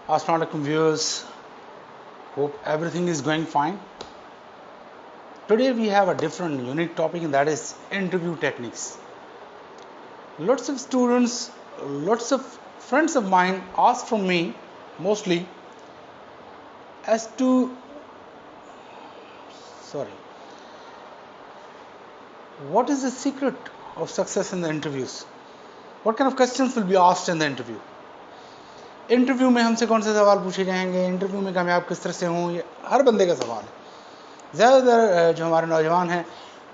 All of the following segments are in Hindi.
Assalamualaikum viewers, hope everything is going fine. Today we have a different unique topic, and that is interview techniques. Lots of students, lots of friends of mine ask from me mostly as to sorry, what is the secret of success in the interviews? What kind of questions will be asked in the interview? Interview में हमसे कौन से सवाल पूछे जाएंगे, इंटरव्यू में कामयाब किस तरह से हों, ये हर बंदे का सवाल है। ज़्यादातर जो हमारे नौजवान हैं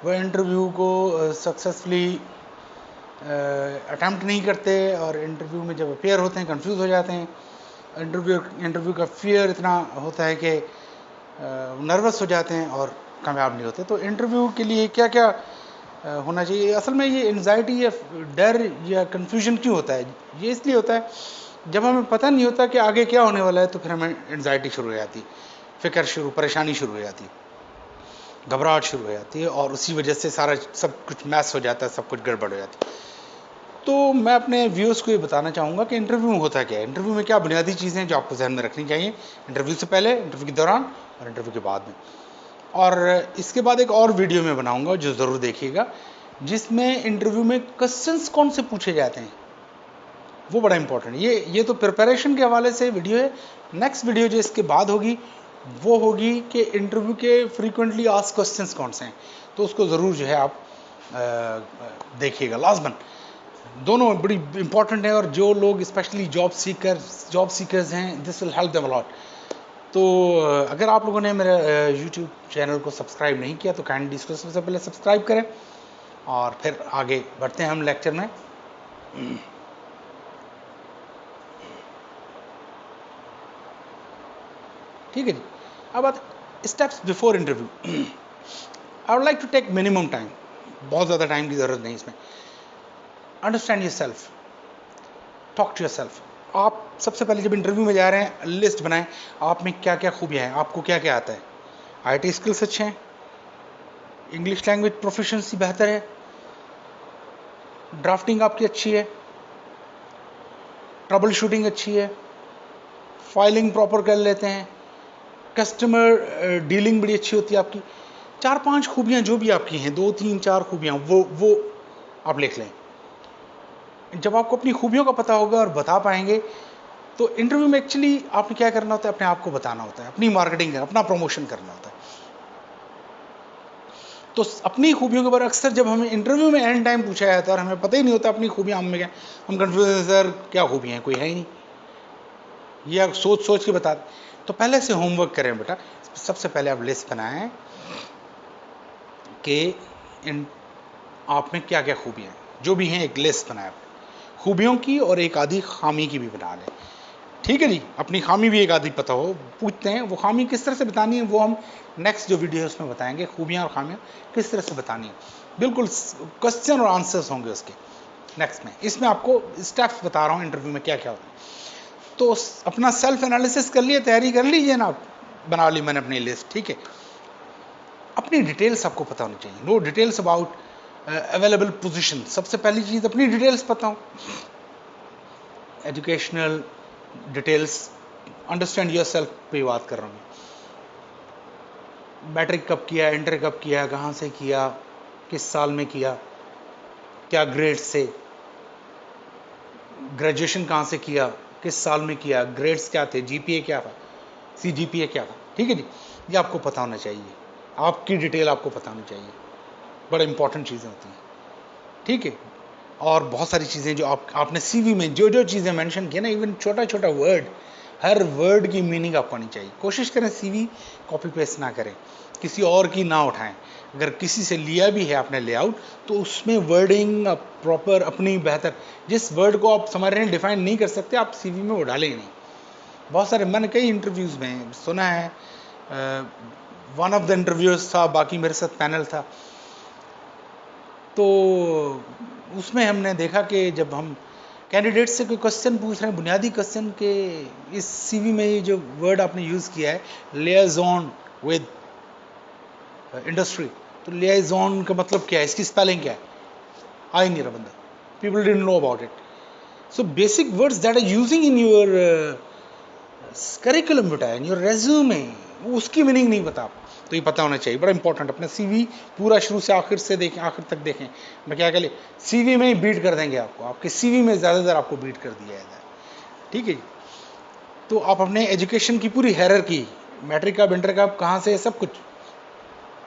वो इंटरव्यू को सक्सेसफुली अटैम्प्ट नहीं करते और इंटरव्यू में जब अपेयर होते हैं कंफ्यूज हो जाते हैं। इंटरव्यू का फियर इतना होता है कि नर्वस हो जाते हैं और कामयाब नहीं होते। तो इंटरव्यू के लिए क्या क्या होना चाहिए? असल में ये एंजाइटी या डर या कन्फ्यूजन क्यों होता है? ये इसलिए होता है जब हमें पता नहीं होता कि आगे क्या होने वाला है, तो फिर हमें एंजाइटी शुरू हो जाती, परेशानी शुरू हो जाती, घबराहट शुरू हो जाती है और उसी वजह से सारा सब कुछ मैस हो जाता है, सब कुछ गड़बड़ हो जाती है। तो मैं अपने व्यूअर्स को ये बताना चाहूँगा कि इंटरव्यू में होता क्या है, इंटरव्यू में क्या बुनियादी चीज़ें हैं जो आपको ध्यान में रखनी चाहिए इंटरव्यू से पहले, इंटरव्यू के दौरान और इंटरव्यू के बाद में। और इसके बाद एक और वीडियो में बनाऊँगा जो ज़रूर देखिएगा, जिसमें इंटरव्यू में क्वेश्चंस कौन से पूछे जाते हैं वो बड़ा इंपॉर्टेंट है। ये तो प्रिपरेशन के हवाले से वीडियो है। नेक्स्ट वीडियो जो इसके बाद होगी वो होगी कि इंटरव्यू के फ्रीक्वेंटली आस्क्ड क्वेश्चंस कौन से हैं, तो उसको ज़रूर जो है आप देखिएगा लाजमन। दोनों बड़ी इंपॉर्टेंट है और जो लोग स्पेशली जॉब सीकर्स हैं, this will help them a lot. तो अगर आप लोगों ने मेरे यूट्यूब चैनल को सब्सक्राइब नहीं किया तो काइंडली इसको सबसे पहले सब्सक्राइब करें और फिर आगे बढ़ते हैं हम लेक्चर में। ठीक है जी। अब steps before interview. I would like to take minimum time, बहुत ज़्यादा टाइम की ज़रूरत नहीं इसमें। Understand yourself, talk to yourself. आप सबसे पहले जब इंटरव्यू में जा रहे हैं लिस्ट बनाएं, आप में क्या क्या खूबियाँ हैं, आपको क्या क्या आता है। IT स्किल्स अच्छे हैं, इंग्लिश लैंग्वेज प्रोफिशिएंसी बेहतर है, ड्राफ्टिंग आपकी अच्छी है, ट्रबल शूटिंग अच्छी है, फाइलिंग प्रॉपर कर लेते हैं, कस्टमर डीलिंग बड़ी अच्छी होती है आपकी। 4-5 खूबियाँ जो भी आपकी हैं, 2-3-4 खूबियाँ वो आप लिख लें। जब आपको अपनी खूबियों का पता होगा और बता पाएंगे तो इंटरव्यू में एक्चुअली आपने क्या करना होता है, अपने आप को बताना होता है, अपनी मार्केटिंग करना, अपना प्रमोशन करना होता है। तो अपनी खूबियों के बारे में अक्सर जब हमें इंटरव्यू में एंड टाइम पूछा जाता है और हमें पता ही नहीं होता अपनी खूबियाँ हम में क्या, हम कन्फ्यूज हैं, सर क्या खूबियाँ हैं, कोई है ही नहीं, ये सोच के बता। तो पहले से होमवर्क करें बेटा। सबसे पहले आप लिस्ट बनाएं कि इन आप में क्या क्या खूबियाँ हैं, जो भी हैं एक लिस्ट बनाएं खूबियों की, और एक आधी खामी की भी बना लें। ठीक है जी। अपनी खामी भी एक आधी पता हो, पूछते हैं वो खामी किस तरह से बतानी है, वो हम नेक्स्ट जो वीडियो है उसमें बताएंगे, खूबियाँ और खामियाँ किस तरह से बतानी है। बिल्कुल क्वेश्चन और आंसर्स होंगे उसके नेक्स्ट में। इसमें आपको स्टेप्स बता रहा हूँ इंटरव्यू में क्या क्या होता है। तो अपना सेल्फ एनालिसिस कर लिए, तैयारी कर लीजिए ना, बना ली मैंने अपनी लिस्ट। ठीक है। अपनी डिटेल्स आपको पता होनी चाहिए, know details about available position. सबसे पहली चीज़ अपनी डिटेल्स पता हो, एजुकेशनल डिटेल्स, अंडरस्टैंड योरसेल्फ पे बात कर रहा हूँ। मैट्रिक कब किया, इंटर कब किया, कहाँ से किया, किस साल में किया, क्या ग्रेड से, ग्रेजुएशन कहाँ से किया, किस साल में किया, ग्रेड्स क्या थे, GPA क्या था, CGPA क्या था। ठीक है जी। ये आपको पता होना चाहिए, आपकी डिटेल आपको पता होनी चाहिए, बड़ा इंपॉर्टेंट चीज़ें होती हैं। ठीक है। और बहुत सारी चीज़ें जो आपने CV में जो चीज़ें मेंशन की ना, इवन छोटा छोटा वर्ड, हर वर्ड की मीनिंग आपको आनी चाहिए। कोशिश करें CV कॉपी पेस्ट ना करें, किसी और की ना उठाएं। अगर किसी से लिया भी है आपने लेआउट, तो उसमें वर्डिंग प्रॉपर अपनी बेहतर, जिस वर्ड को आप समझ रहे हैं डिफाइन नहीं कर सकते, आप CV में वो डालें ही नहीं। बहुत सारे, मैंने कई इंटरव्यूज़ में सुना है, वन ऑफ द इंटरव्यूज़ था, बाकी मेरे साथ पैनल था, तो उसमें हमने देखा कि जब हम कैंडिडेट से कोई क्वेश्चन पूछ रहे हैं, बुनियादी क्वेश्चन के, इस CV में ये जो वर्ड आपने यूज़ किया है लियाज़ॉन विद इंडस्ट्री, तो लियाज़ॉन का मतलब क्या है, इसकी स्पेलिंग क्या है, आ ही नहीं रहा बंदा, people didn't know about it. So basic words that are using in your curriculum बताया इन योर रेज्यूमे, उसकी मीनिंग नहीं पता आपको, तो ये पता होना चाहिए, बड़ा इंपॉर्टेंट। अपना सीवी पूरा शुरू से आखिर से देखें, आखिर तक देखें। मैं क्या कह सीवी में ही बीट कर देंगे आपको, आपके सीवी में ज़्यादातर आपको बीट कर दिया जाए, ठीक है जी। तो आप अपने एजुकेशन की पूरी हायरार्की, मैट्रिक का, इंटर का, कहाँ से, सब कुछ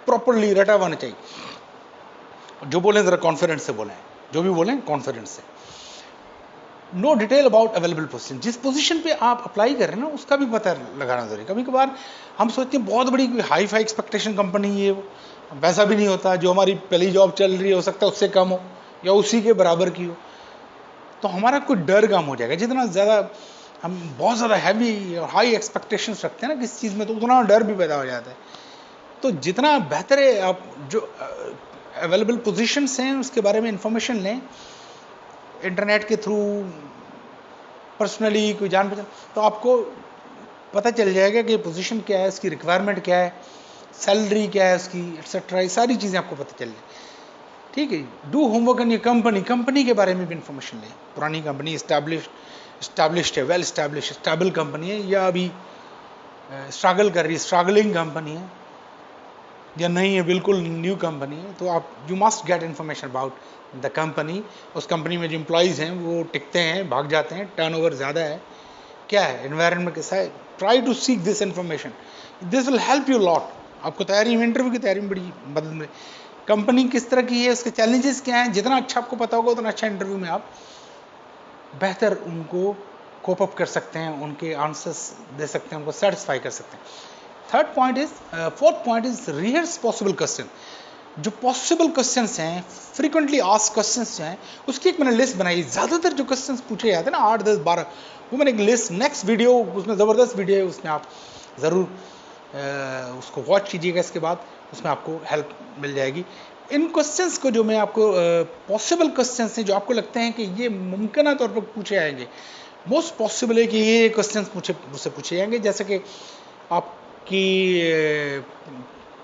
प्रॉपरली रटा हुआ होना चाहिए। जो बोलें ज़रा कॉन्फिडेंस से बोलें, जो भी बोलें कॉन्फिडेंस से। Know detail about available position, जिस पोजीशन पे आप अप्लाई कर रहे हैं ना उसका भी पता लगाना जरूरी। कभी कभार हम सोचते हैं बहुत बड़ी हाई फाई एक्सपेक्टेशन कंपनी है वो, वैसा भी नहीं होता। जो हमारी पहली जॉब चल रही है हो सकता है उससे कम हो या उसी के बराबर की हो, तो हमारा कोई डर कम हो जाएगा। जितना ज़्यादा हम बहुत ज़्यादा हैवी और हाई एक्सपेक्टेशंस रखते हैं ना किसी चीज़ में, तो उतना डर भी पैदा हो जाता है। तो जितना बेहतर है आप जो अवेलेबल पोजीशंस हैं उसके बारे में इंफॉर्मेशन लें, इंटरनेट के थ्रू, पर्सनली कोई जान पहचान, तो आपको पता चल जाएगा कि पोजीशन क्या है, इसकी रिक्वायरमेंट क्या है, सैलरी क्या है उसकी, एक्सेट्रा, ये सारी चीज़ें आपको पता चल जाए, ठीक है। Do homework on your company के बारे में भी इंफॉर्मेशन लें। पुरानी कंपनी, इस्टेब्लिश्ड है, वेल इस्टेब्लिश, स्टेबल कंपनी है, या अभी स्ट्रगल कर रही है, स्ट्रगलिंग कंपनी है, या नहीं है, बिल्कुल न्यू कंपनी है, तो आप you must get information about the company. उस कंपनी में जो एम्प्लॉयज़ हैं वो टिकते हैं, भाग जाते हैं, टर्नओवर ज़्यादा है, क्या है, एनवायरनमेंट कैसा है, try to seek this information, this will help you lot. आपको तैयारी में, इंटरव्यू की तैयारी में बड़ी मदद मिले। कंपनी किस तरह की है, उसके चैलेंजेस क्या हैं, जितना अच्छा आपको पता होगा उतना अच्छा इंटरव्यू में आप बेहतर उनको कोप अप कर सकते हैं, उनके आंसर्स दे सकते हैं, उनको सेटिस्फाई कर सकते हैं। Fourth point is rehearse possible question. जो पॉसिबल क्वेश्चंस हैं, फ्रीक्वेंटली आस्क्ड क्वेश्चंस हैं, उसकी एक मैंने लिस्ट बनाई। ज़्यादातर जो क्वेश्चंस पूछे जाते हैं ना 8, 10, 12, वो मैंने एक लिस्ट, नेक्स्ट वीडियो उसमें ज़बरदस्त वीडियो है, उसमें आप ज़रूर उसको वॉच कीजिएगा। इसके बाद उसमें आपको हेल्प मिल जाएगी। इन क्वेश्चंस को जो मैं आपको पॉसिबल क्वेश्चंस हैं जो आपको लगते हैं कि ये मुमकिन तौर पर पूछे जाएंगे, मोस्ट पॉसिबल है कि ये क्वेश्चंस मुझसे पूछे जाएंगे। जैसे कि आपकी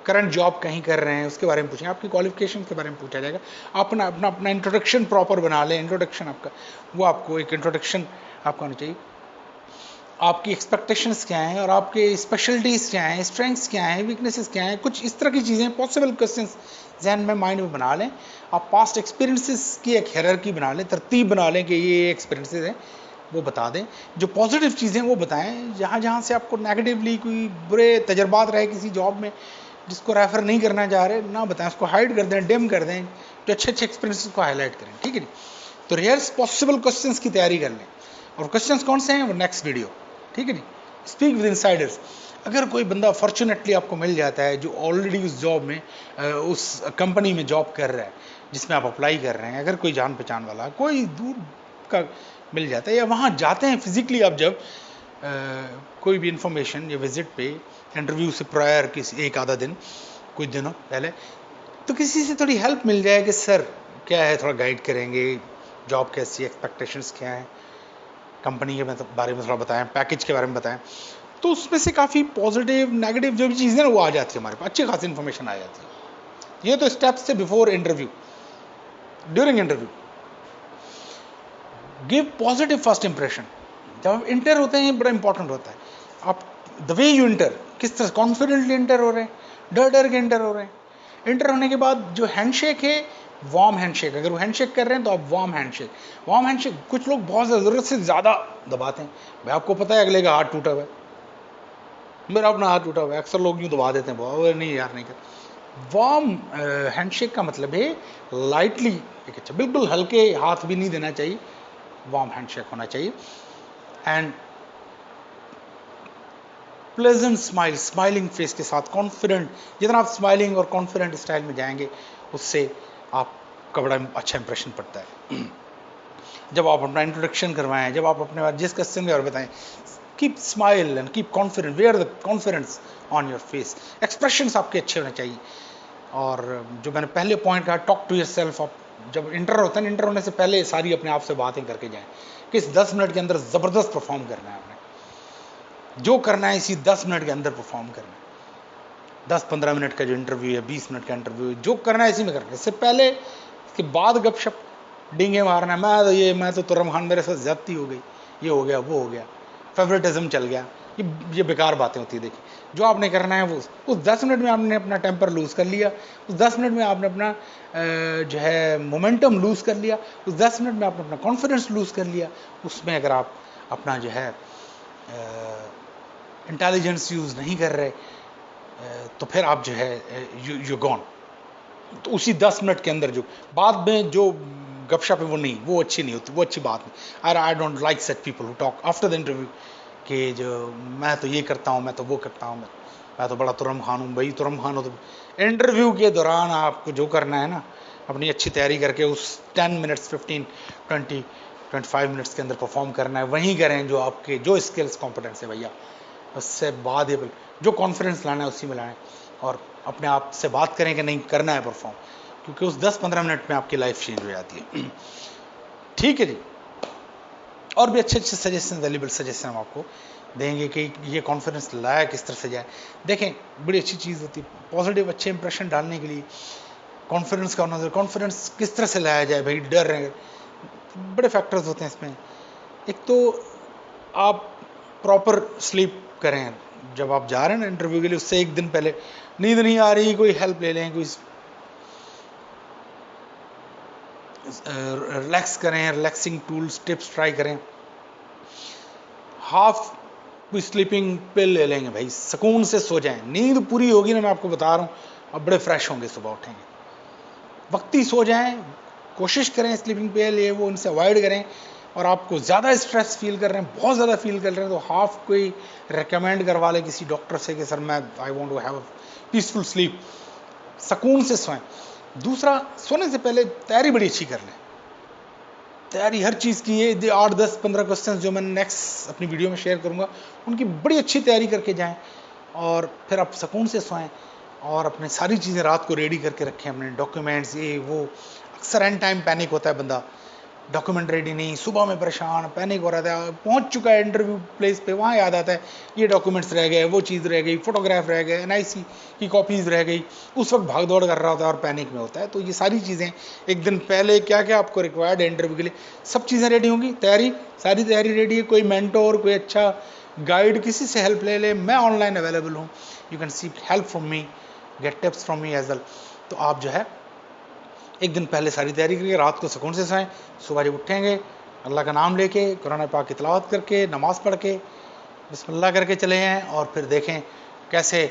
करंट जॉब कहीं कर रहे हैं उसके बारे में पूछेंगे, आपकी क्वालिफिकेशन के बारे में पूछा जाएगा। अपना अपना अपना इंट्रोडक्शन प्रॉपर बना लें। इंट्रोडक्शन आपका, वो आपको एक इंट्रोडक्शन आपका होना चाहिए। आपकी एक्सपेक्टेशंस क्या हैं और आपके स्पेशलिटीज़ क्या हैं, स्ट्रेंथ्स क्या हैं, वीकनेसेस क्या हैं, कुछ इस तरह की चीज़ें पॉसिबल क्वेश्चंस जहन में, माइंड में बना लें। आप पास्ट एक्सपीरियंसेस की एक हायरार्की बना लें, तरतीब बना लें कि ये एक्सपीरियंसेस हैं, वो बता दें। जो पॉजिटिव चीज़ें वो बताएं। जहाँ जहाँ से आपको नेगेटिवली कोई बुरे तजर्बात रहे किसी जॉब में जिसको रेफर नहीं करना चाह रहे, ना बताएं, उसको हाइड कर दें, डिम कर दें। जो अच्छे अच्छे एक्सपीरियंसेस को हाईलाइट करें, ठीक है जी। तो रियर्स पॉसिबल क्वेश्चंस की तैयारी कर लें। और क्वेश्चंस कौन से हैं वो नेक्स्ट वीडियो, ठीक है जी। Speak with Insiders. अगर कोई बंदा फॉर्चुनेटली आपको मिल जाता है जो ऑलरेडी उस जॉब में, उस कंपनी में जॉब कर रहा है जिसमें आप अप्लाई कर रहे हैं, अगर कोई जान पहचान वाला कोई दूर का मिल जाता है, या वहाँ जाते हैं फिजिकली आप जब कोई भी इंफॉर्मेशन या विजिट पे, इंटरव्यू से प्रायर किसी एक आधा दिन, कुछ दिनों पहले, तो किसी से थोड़ी हेल्प मिल जाए कि सर क्या है, थोड़ा गाइड करेंगे, जॉब कैसी, एक्सपेक्टेशंस क्या हैं, कंपनी के बारे में थोड़ा बताएं, पैकेज के बारे में बताएं, तो उसमें से काफ़ी पॉजिटिव नेगेटिव जो भी चीज़ें ना वो आ जाती है हमारे पास, अच्छी खासी इन्फॉर्मेशन आ जाती है। ये तो स्टेप्स से before interview. During interview give positive first impression. जब आप इंटर होते हैं बड़ा इंपॉर्टेंट होता है। आप द वे यू इंटर, किस तरह कॉन्फिडेंटली इंटर हो रहे हैं, डर डर के इंटर हो रहे हैं। इंटर होने के बाद जो हैंडशेक है, वार्म हैंडशेक, अगर वो हैंडशेक कर रहे हैं तो आप वार्म हैंडशेक। कुछ लोग बहुत ज़रूरत से ज़्यादा दबाते हैं। भाई आपको पता है अगले का हाथ टूटा हुआ है, मेरा अपना हाथ टूटा हुआ है, अक्सर लोग यूँ दबा देते हैं, बहुत नहीं यार नहीं कर। वार्म हैंडशेक का मतलब है लाइटली, एक अच्छा बिल्कुल हल्के हाथ भी नहीं देना चाहिए, वार्म हैंडशेक होना चाहिए। And pleasant smile, smiling face के साथ, कॉन्फिडेंट, जितना आप स्माइलिंग और कॉन्फिडेंट स्टाइल में जाएंगे उससे आपका बड़ा अच्छा इंप्रेशन पड़ता है। जब आप अपना इंट्रोडक्शन करवाएं, जब आप अपने बारे जिस क्वेश्चन के बारे में बताएं, keep smile and keep confident, wear the confidence on your face. Expressions आपके अच्छे होने चाहिए। और जो मैंने पहले पॉइंट कहा, टॉक टू योर सेल्फ। आप जब इंटर होता है, इंटर होने से पहले सारी अपने आप से बातें करके जाएं कि इस 10 मिनट के अंदर ज़बरदस्त परफॉर्म करना है। आपने जो करना है इसी 10 मिनट के अंदर परफॉर्म करना है। 10-15 मिनट का जो इंटरव्यू है, 20 मिनट का इंटरव्यू है, जो करना है इसी में करना है। इससे पहले, इसके बाद गपशप डींगे मारना है, मैं तो तुर्रम खान, मेरे साथ ज्यादती हो गई, ये हो गया, वो हो गया, फेवरेटिज्म चल गया, ये बेकार बातें होती है। देखिए, जो आपने करना है वो उस 10 मिनट में आपने अपना टेम्पर लूज़ कर लिया, उस 10 मिनट में आपने अपना जो है मोमेंटम लूज़ कर लिया, उस 10 मिनट में आपने अपना कॉन्फिडेंस लूज़ कर लिया। उसमें अगर आप अपना जो है इंटेलिजेंस यूज़ नहीं कर रहे तो फिर आप जो है यू गॉन। तो उसी 10 मिनट के अंदर जो बाद में जो गपशप है वो नहीं, वो अच्छी नहीं होती, वो अच्छी बात नहीं। I don't like such people who talk after the interview कि जो मैं तो ये करता हूँ, मैं तो वो करता हूँ, मैं तो बड़ा तुरम खान हूँ। भाई तुरम खान हो तो इंटरव्यू के दौरान आपको जो करना है ना, अपनी अच्छी तैयारी करके उस 10 मिनट्स 15 20 25 मिनट्स के अंदर परफॉर्म करना है, वहीं करें जो आपके जो स्किल्स कॉम्पिटेंस है भैया। उससे बाद ही जो कॉन्फिडेंस लाना है उसी में लाएं, और अपने आप से बात करें कि नहीं करना है परफॉर्म, क्योंकि उस 10-15 मिनट में आपकी लाइफ चेंज हो जाती है। ठीक है जी। और भी अच्छे अच्छे सजेशन, वैल्यूबल सजेशन हम आपको देंगे कि ये कॉन्फिडेंस लाया किस तरह से जाए। देखें, बड़ी अच्छी चीज़ होती है पॉजिटिव अच्छे इंप्रेशन डालने के लिए कॉन्फिडेंस का होना। कॉन्फिडेंस किस तरह से लाया जाए भाई, डर रहे, बड़े फैक्टर्स होते हैं इसमें। एक तो आप प्रॉपर स्लीप करें, जब आप जा रहे हैं ना इंटरव्यू के लिए उससे एक दिन पहले नींद नहीं आ रही, कोई हेल्प ले लें, कोई रिलैक्स करें, रिलैक्सिंग टूल्स टिप्स ट्राई करें, हाफ कोई स्लीपिंग पिल ले लेंगे भाई, सुकून से सो जाएं। नींद पूरी होगी ना, मैं आपको बता रहा हूँ, अब बड़े फ्रेश होंगे, सुबह उठेंगे, वक्ती सो जाएं। कोशिश करें स्लीपिंग पिल ये वो इनसे अवॉइड करें। और आपको ज़्यादा स्ट्रेस फील कर रहे हैं, बहुत ज़्यादा फील कर रहे हैं, तो हाफ कोई रिकमेंड करवा लें किसी डॉक्टर से कि सर मैं I want to have peaceful sleep, सुकून से सोएं। दूसरा, सोने से पहले तैयारी बड़ी अच्छी कर लें। तैयारी हर चीज़ की है, 8 10 15 क्वेश्चन जो मैं नेक्स्ट अपनी वीडियो में शेयर करूंगा, उनकी बड़ी अच्छी तैयारी करके जाएं, और फिर आप सुकून से सोएं, और अपने सारी चीज़ें रात को रेडी करके रखें, अपने डॉक्यूमेंट्स ये वो। अक्सर एंड टाइम पैनिक होता है बंदा, डॉक्यूमेंट रेडी नहीं, सुबह में परेशान, पैनिक हो रहा था, पहुंच चुका है इंटरव्यू प्लेस पे, वहाँ याद आता है ये डॉक्यूमेंट्स रह गए, वो चीज़ रह गई, फोटोग्राफ रह गए, NIC की कॉपीज़ रह गई, उस वक्त भाग दौड़ कर रहा होता है और पैनिक में होता है। तो ये सारी चीज़ें एक दिन पहले क्या क्या आपको रिक्वायर्ड है इंटरव्यू के लिए, सब चीज़ें रेडी होंगी, तैयारी सारी तैयारी रेडी है। कोई मेंटोर, कोई अच्छा गाइड, किसी से हेल्प ले ले, मैं ऑनलाइन अवेलेबल हूँ, you can seek help from me, get tips from me as well. तो आप जो है एक दिन पहले सारी तैयारी करके रात को सुकून से सोएं, सुबह जब उठेंगे अल्लाह का नाम लेके, कुरान पाक की तिलावत करके, नमाज़ पढ़ के, बिस्मिल्लाह करके चले जाएँ, और फिर देखें कैसे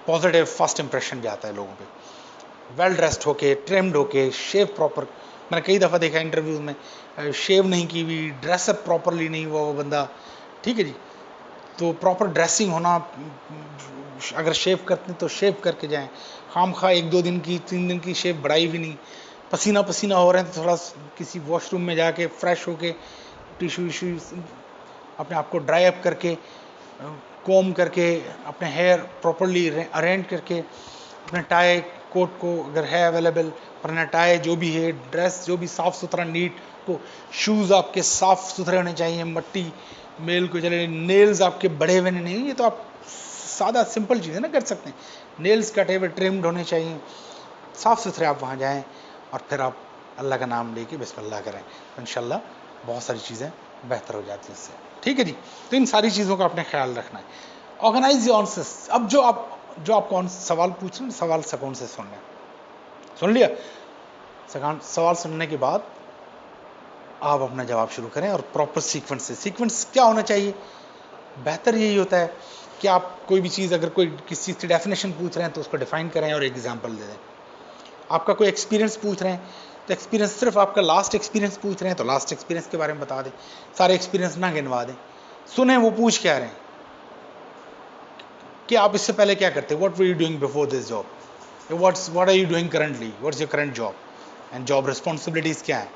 पॉजिटिव फर्स्ट इंप्रेशन जाता है लोगों पे। वेल ड्रेस्ड होके, ट्रिम्ड होके, शेव प्रॉपर। मैंने कई दफ़ा देखा इंटरव्यूज़ में शेव नहीं की हुई, ड्रेसअप प्रॉपरली नहीं हुआ वो बंदा, ठीक है जी। तो प्रॉपर ड्रेसिंग होना, अगर शेव करते हैं तो शेव करके जाएं। खाम खा 1-2 दिन की 3 दिन की शेव बढ़ाई भी नहीं, पसीना पसीना हो रहे हैं तो थोड़ा किसी वॉशरूम में जाके फ्रेश होके टिशू इशू अपने आप को ड्राई अप करके, कॉम करके, अपने हेयर प्रॉपरली अरेंज करके, अपने टाई कोट को अगर है अवेलेबल, अपना टाई जो भी है, ड्रेस जो भी साफ़ सुथरा नीट को, शूज़ आपके साफ़ सुथरे होने चाहिए, मट्टी मेल को चले, नेल्स आपके बड़े हुए नहीं, ये तो आप सादा सिंपल चीज़ है ना, कर सकते हैं। नेल्स कटे हुए ट्रिम्ड होने चाहिए, साफ़ सुथरे आप वहाँ जाएं, और फिर आप अल्लाह का नाम लेके बिस्मिल्लाह करें, तो इंशाल्लाह बहुत सारी चीज़ें बेहतर हो जाती हैं इससे। ठीक है जी। तो इन सारी चीज़ों का आपने ख्याल रखना है। Organise your answers. अब जो आप सवाल पूछ रहे हैं, सवाल सुकून से सुन लें, सुन लिया, सवाल सुनने के बाद आप अपना जवाब शुरू करें, और प्रॉपर सीक्वेंस से। सीक्वेंस क्या होना चाहिए, बेहतर यही होता है कि आप कोई भी चीज़, अगर कोई किसी चीज़ की डेफिनेशन पूछ रहे हैं तो उसको डिफाइन करें और एग्जांपल दे दें। आपका कोई एक्सपीरियंस पूछ रहे हैं तो एक्सपीरियंस, सिर्फ आपका लास्ट एक्सपीरियंस पूछ रहे हैं तो लास्ट एक्सपीरियंस के बारे में बता दें, सारे एक्सपीरियंस ना गिनवा दें। सुने वो पूछ क्या रहे हैं, कि आप इससे पहले क्या करते, what were you doing before this job, what are you doing currently, what's your current job, and job responsibilities क्या है,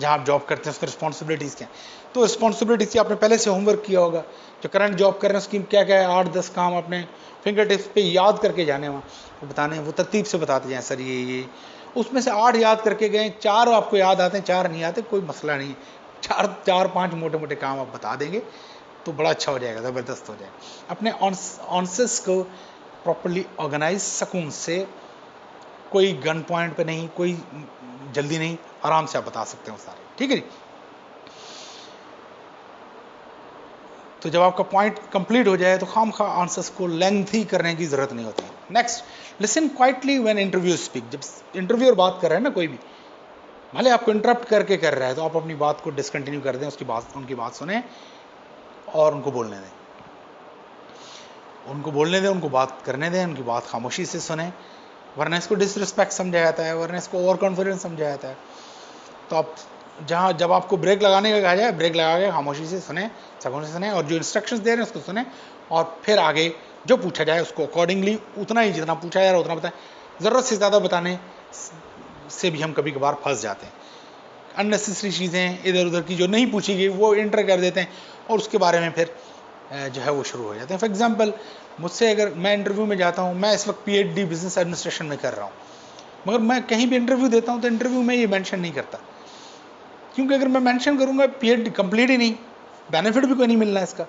जहाँ आप जॉब करते हैं उसकी रिस्पॉन्सिबिलिटीज़ क्या है। तो रिस्पॉन्सिबिलिटीज़ की आपने पहले से होमवर्क किया होगा, जो करंट जॉब कर रहे हैं उसकी क्या क्या है, 8-10 काम अपने फिंगर टिप्स पे याद करके जाने, वहाँ वो बताने, वो तरतीब से बताते जाएँ, सर ये उसमें से 8 याद करके गए, 4 आपको याद आते हैं, 4 नहीं आते, कोई मसला नहीं, 4-5 मोटे मोटे काम आप बता देंगे तो बड़ा अच्छा हो जाएगा, ज़बरदस्त हो जाएगा। अपने आंसर्स को प्रॉपरली ऑर्गेनाइज, सुकून से, कोई गन पॉइंट पे नहीं, कोई जल्दी नहीं, आराम से आप बता सकते हो सारे। ठीक है जी। तो जब आपका पॉइंट कंप्लीट हो जाए तो खामखा आंसर्स को लेंथी करने की जरूरत नहीं होती। Next, listen quietly when interview speak. जब इंटरव्यूअर बात कर रहा है ना, कोई भी भले आपको इंटरप्ट करके कर रहा है, तो आप अपनी बात को डिसकंटिन्यू कर दें, उसकी बात, उनकी बात सुने और उनको बोलने दें, उनको बात करने दें, उनकी बात खामोशी से सुने, वरना इसको डिसरिस्पेक्ट समझा जाता है, वरना इसको ओवर कॉन्फिडेंस समझा जाता है। तो आप जब आपको ब्रेक लगाने का कहा जाए, ब्रेक लगा के खामोशी से सुने, सकून से सुने, और जो इंस्ट्रक्शंस दे रहे हैं उसको सुने, और फिर आगे जो पूछा जाए उसको अकॉर्डिंगली उतना ही, जितना पूछा जा रहा है उतना बताएं। ज़रूरत से ज़्यादा बताने से भी हम कभी कभार फंस जाते हैं। अननेसेसरी चीज़ें इधर उधर की जो नहीं पूछी गई वो एंटर कर देते हैं, और उसके बारे में फिर जो है वो शुरू हो जाते हैं। फॉर एग्जाम्पल, मुझसे अगर मैं इंटरव्यू में जाता हूँ, मैं इस वक्त PhD बिजनेस एडमिनिस्ट्रेशन में कर रहा हूँ, मगर मैं कहीं भी इंटरव्यू देता हूँ तो इंटरव्यू में ये मेंशन नहीं करता, क्योंकि अगर मैं मेंशन करूँगा PhD कंप्लीट ही नहीं, बेनिफिट भी कोई नहीं मिलना इसका।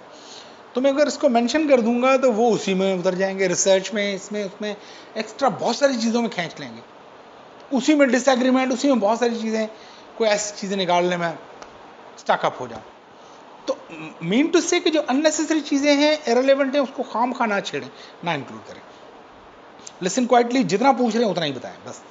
तो मैं अगर इसको मेंशन कर दूंगा तो वो उसी में उतर जाएंगे, रिसर्च में, इसमें उसमें एक्स्ट्रा बहुत सारी चीज़ों में खींच लेंगे, उसी में डिसएग्रीमेंट, उसी में बहुत सारी चीज़ें, कोई ऐसी चीज़ें निकालने में स्टकअप हो जाऊँ। तो मीन टू से कि जो अननेसेसरी चीज़ें हैं, इररिलेवेंट हैं, उसको खामखा ना छेड़ें, ना इंक्लूड करें। लिसन क्वाइटली, जितना पूछ रहे हैं उतना ही बताएं बस,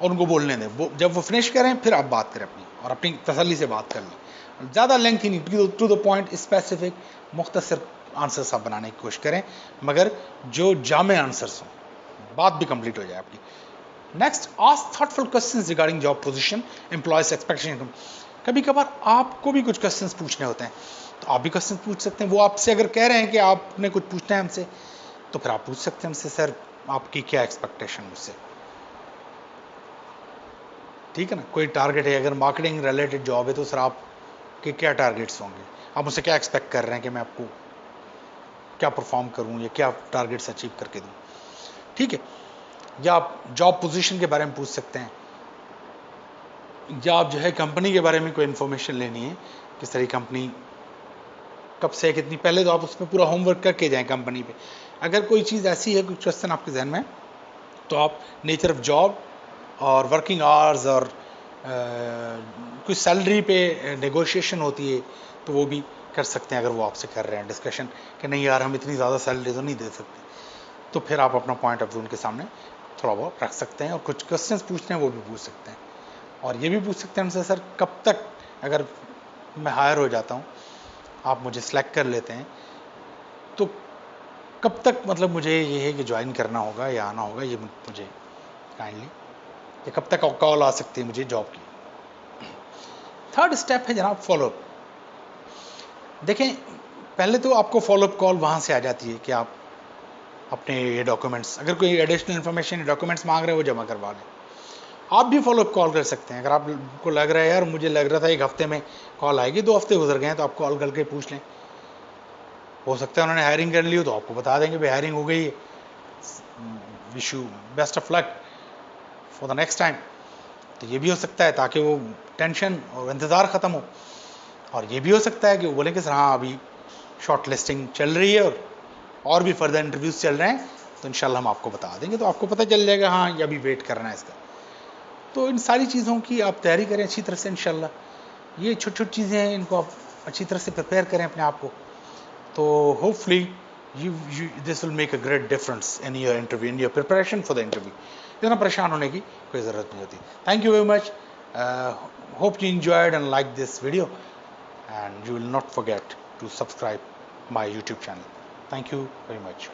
और उनको बोलने दें। जब वो फिनिश करें फिर आप बात करें अपनी, और अपनी तसल्ली से बात कर लें। ज़्यादा लेंथ ही नहीं, टू द पॉइंट, स्पेसिफिक, मुख्तसर आंसर्स आप बनाने की कोशिश करें, मगर जो जामे आंसर्स हों, बात भी कंप्लीट हो जाए आपकी। Next, ask thoughtful questions regarding job position, employees expectation. कभी कभार आपको भी कुछ क्वेश्चंस पूछने होते हैं, तो आप भी क्वेश्चंस पूछ सकते हैं। वो आपसे अगर कह रहे हैं कि आपने कुछ पूछना है हमसे, तो फिर आप पूछ सकते हैं हमसे, सर आपकी क्या एक्सपेक्टेशन मुझसे, ठीक है ना। कोई टारगेट है, अगर मार्केटिंग रिलेटेड जॉब है तो सर आपके क्या टारगेट्स होंगे, आप मुझसे क्या एक्सपेक्ट कर रहे हैं कि मैं आपको क्या परफॉर्म करूं या क्या टारगेट्स अचीव करके दूं, ठीक है। या आप जॉब पोजीशन के बारे में पूछ सकते हैं, या आप जो है कंपनी के बारे में कोई इन्फॉर्मेशन लेनी है, किस तरह की कंपनी, कब से कितनी, पहले तो आप उसमें पूरा होमवर्क करके जाएं कंपनी पे। अगर कोई चीज़ ऐसी है, कुछ क्वेश्चन आपके जहन में, तो आप नेचर ऑफ जॉब और वर्किंग आवर्स और कुछ सैलरी पे नेगोशिएशन होती है, तो वो भी कर सकते हैं। अगर वो आपसे कर रहे हैं डिस्कशन कि नहीं यार हम इतनी ज़्यादा सैलरी तो नहीं दे सकते, तो फिर आप अपना पॉइंट ऑफ व्यू उनके सामने थोड़ा बहुत रख सकते हैं, और कुछ क्वेश्चंस पूछने हैं वो भी पूछ सकते हैं। और ये भी पूछ सकते हैं हमसे, सर कब तक, अगर मैं हायर हो जाता हूँ, आप मुझे सेलेक्ट कर लेते हैं, तो कब तक, मतलब मुझे ये है कि ज्वाइन करना होगा या आना होगा, ये मुझे काइंडली, ये कब तक कॉल आ सकती है मुझे जॉब की। थर्ड स्टेप है जनाब फॉलोअप। देखें, पहले तो आपको फॉलोअप कॉल वहाँ से आ जाती है कि आप अपने ये डॉक्यूमेंट्स, अगर कोई एडिशनल इन्फॉर्मेशन डॉक्यूमेंट्स मांग रहे हैं वो जमा करवा लें। आप भी फॉलोअप कॉल कर सकते हैं, अगर आपको लग रहा है यार मुझे लग रहा था 1 हफ्ते में कॉल आएगी, 2 हफ्ते गुजर गए हैं, तो आप कॉल करके पूछ लें। हो सकता है उन्होंने हायरिंग कर ली हो, तो आपको बता देंगे भाई हायरिंग हो गई है, wish you best of luck for the next time. तो ये भी हो सकता है, ताकि वो टेंशन और इंतज़ार ख़त्म हो। और ये भी हो सकता है कि वो बोले कि सर हाँ अभी शॉर्ट लिस्टिंग चल रही है और भी फर्दर इंटरव्यूज़ चल रहे हैं, तो इंशाल्लाह हम आपको बता देंगे, तो आपको पता चल जाएगा हाँ ये अभी वेट करना है इसका। तो इन सारी चीज़ों की आप तैयारी करें अच्छी तरह से इंशाल्लाह। ये छोटी छोटी चीज़ें हैं, इनको आप अच्छी तरह से प्रिपेयर करें अपने आप को, तो hopefully this will make a great difference in your interview, in your preparation for the interview. इतना परेशान होने की कोई ज़रूरत नहीं होती। Thank you very much, hope you enjoyed and like this video, and you will not forget to subscribe my YouTube channel. Thank you very much.